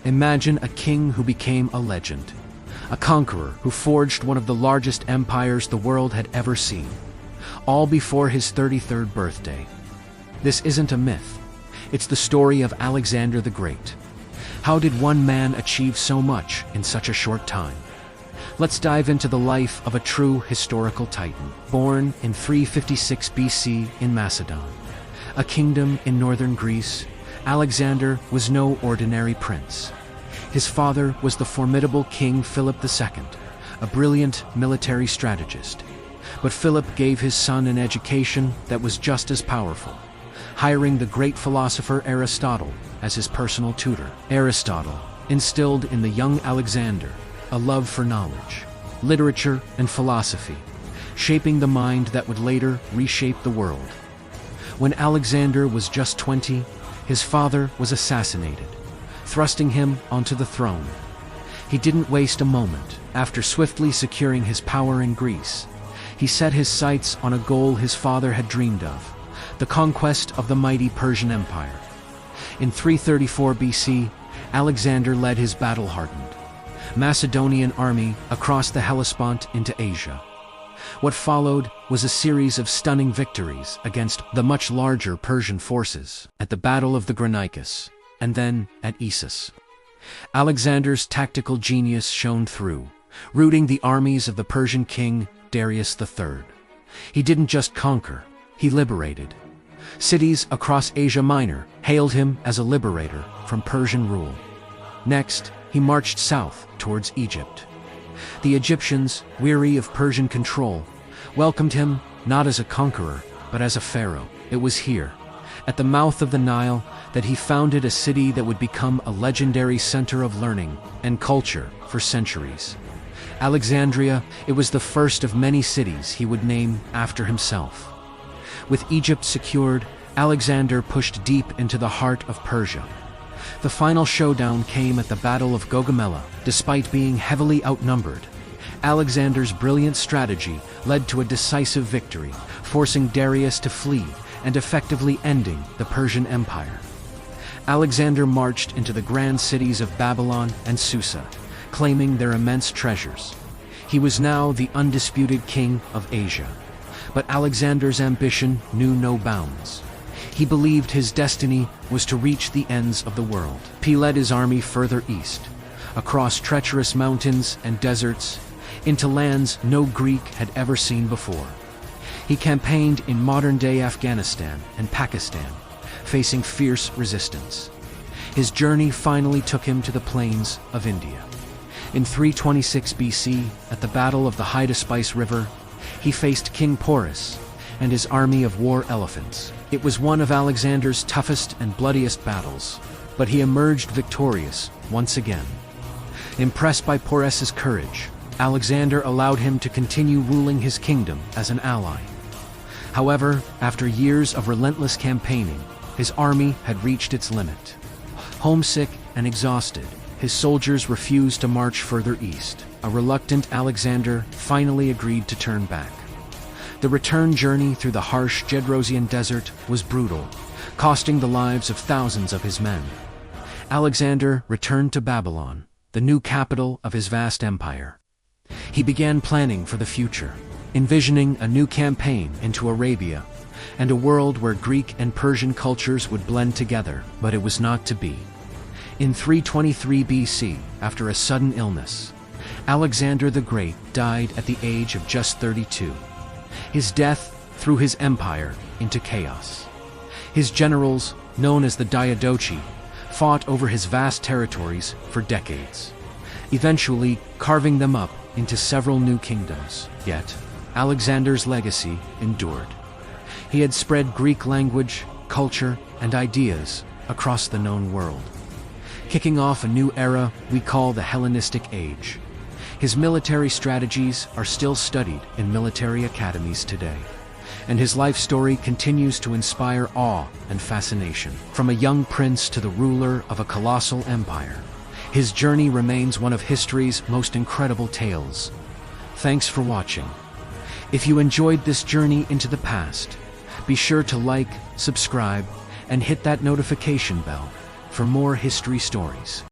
Imagine a king who became a legend, a conqueror who forged one of the largest empires the world had ever seen, all before his 33rd birthday. This isn't a myth. It's the story of Alexander the Great. How did one man achieve so much in such a short time? Let's dive into the life of a true historical titan. Born in 356 BC in Macedon, a kingdom in northern Greece, Alexander was no ordinary prince. His father was the formidable King Philip II, a brilliant military strategist. But Philip gave his son an education that was just as powerful, hiring the great philosopher Aristotle as his personal tutor. Aristotle instilled in the young Alexander a love for knowledge, literature, and philosophy, shaping the mind that would later reshape the world. When Alexander was just 20, his father was assassinated, thrusting him onto the throne. He didn't waste a moment. After swiftly securing his power in Greece, he set his sights on a goal his father had dreamed of: the conquest of the mighty Persian Empire. In 334 BC, Alexander led his battle-hardened Macedonian army across the Hellespont into Asia. What followed was a series of stunning victories against the much larger Persian forces at the Battle of the Granicus, and then at Issus. Alexander's tactical genius shone through, routing the armies of the Persian king Darius III. He didn't just conquer, he liberated. Cities across Asia Minor hailed him as a liberator from Persian rule. Next, he marched south towards Egypt. The Egyptians, weary of Persian control, welcomed him not as a conqueror, but as a pharaoh. It was here, at the mouth of the Nile, that he founded a city that would become a legendary center of learning and culture for centuries. Alexandria, it was the first of many cities he would name after himself. With Egypt secured, Alexander pushed deep into the heart of Persia. The final showdown came at the Battle of Gaugamela. Despite being heavily outnumbered, Alexander's brilliant strategy led to a decisive victory, forcing Darius to flee and effectively ending the Persian Empire. Alexander marched into the grand cities of Babylon and Susa, claiming their immense treasures. He was now the undisputed king of Asia. But Alexander's ambition knew no bounds. He believed his destiny was to reach the ends of the world. He led his army further east, across treacherous mountains and deserts, into lands no Greek had ever seen before. He campaigned in modern-day Afghanistan and Pakistan, facing fierce resistance. His journey finally took him to the plains of India. In 326 BC, at the Battle of the Hydaspes River, he faced King Porus and his army of war elephants. It was one of Alexander's toughest and bloodiest battles, but he emerged victorious once again. Impressed by Porus's courage, Alexander allowed him to continue ruling his kingdom as an ally. However, after years of relentless campaigning, his army had reached its limit. Homesick and exhausted, his soldiers refused to march further east. A reluctant Alexander finally agreed to turn back. The return journey through the harsh Gedrosian desert was brutal, costing the lives of thousands of his men. Alexander returned to Babylon, the new capital of his vast empire. He began planning for the future, envisioning a new campaign into Arabia, and a world where Greek and Persian cultures would blend together, but it was not to be. In 323 BC, after a sudden illness, Alexander the Great died at the age of just 32. His death threw his empire into chaos. His generals, known as the Diadochi, fought over his vast territories for decades, eventually carving them up into several new kingdoms. Yet, Alexander's legacy endured. He had spread Greek language, culture, and ideas across the known world, kicking off a new era we call the Hellenistic Age. His military strategies are still studied in military academies today, and his life story continues to inspire awe and fascination. From a young prince to the ruler of a colossal empire, his journey remains one of history's most incredible tales. Thanks for watching. If you enjoyed this journey into the past, be sure to like, subscribe, and hit that notification bell for more history stories.